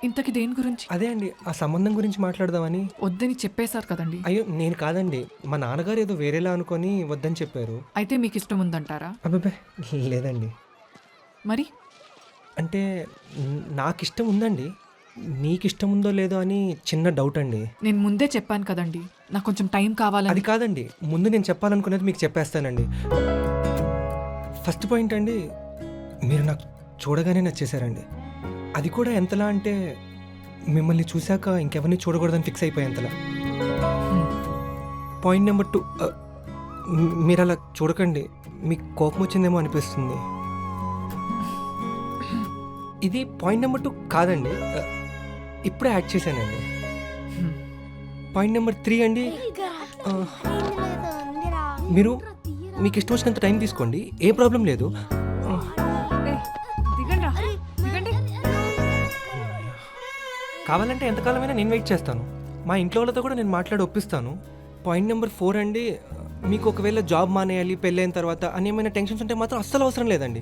ఇంతకి దేని గురించి? అదే అండి ఆ సంబంధం గురించి మాట్లాడదామని. వద్దని చెప్పేశారు కదండి. అయ్యో నేను కాదండి, మా నాన్నగారు ఏదో వేరేలా అనుకొని వద్దని చెప్పారు. అయితే మీకు ఇష్టం ఉందంటారా? అబ్బాబే లేదండి. మరి అంటే నాకు ఇష్టం ఉందండి, మీకు ఇష్టం ఉందో లేదో అని చిన్న డౌట్ అండి. నేను ముందే చెప్పాను కదండి, నాకు కొంచెం టైం అది కావాలని. కాదండి, ముందు నేను చెప్పాలనుకునేది మీకు చెప్పేస్తానండి. ఫస్ట్ పాయింట్ అండి, మీరు నాకు చూడగానే నచ్చేశారండి. అది కూడా ఎంతలా అంటే మిమ్మల్ని చూశాక ఇంకెవరిని చూడకూడదని ఫిక్స్ అయిపోయి ఎంతలా. హ్మ్. పాయింట్ నెంబర్ 2, మీరు అలా చూడకండి, మీకు కోపం వచ్చిందేమో అనిపిస్తుంది. ఇది పాయింట్ నెంబర్ 2 కాదండి, ఇప్పుడే యాడ్ చేశానండి. హ్మ్. పాయింట్ నెంబర్ 3 అండి, మీరు మీకు ఇష్టం వచ్చినంత టైం తీసుకోండి, ఏ ప్రాబ్లం లేదు. దిగండ్రా, దిగండి. కావాలంటే ఎంతకాలమైనా నేను వెయిట్ చేస్తాను, మా ఇంట్లో వాళ్ళతో కూడా నేను మాట్లాడి ఒప్పిస్తాను. పాయింట్ నెంబర్ 4 అండి, మీకు ఒకవేళ జాబ్ మానేయాలి పెళ్ళైన తర్వాత అని ఏమైనా టెన్షన్స్ ఉంటే మాత్రం అస్సలు అవసరం లేదండి.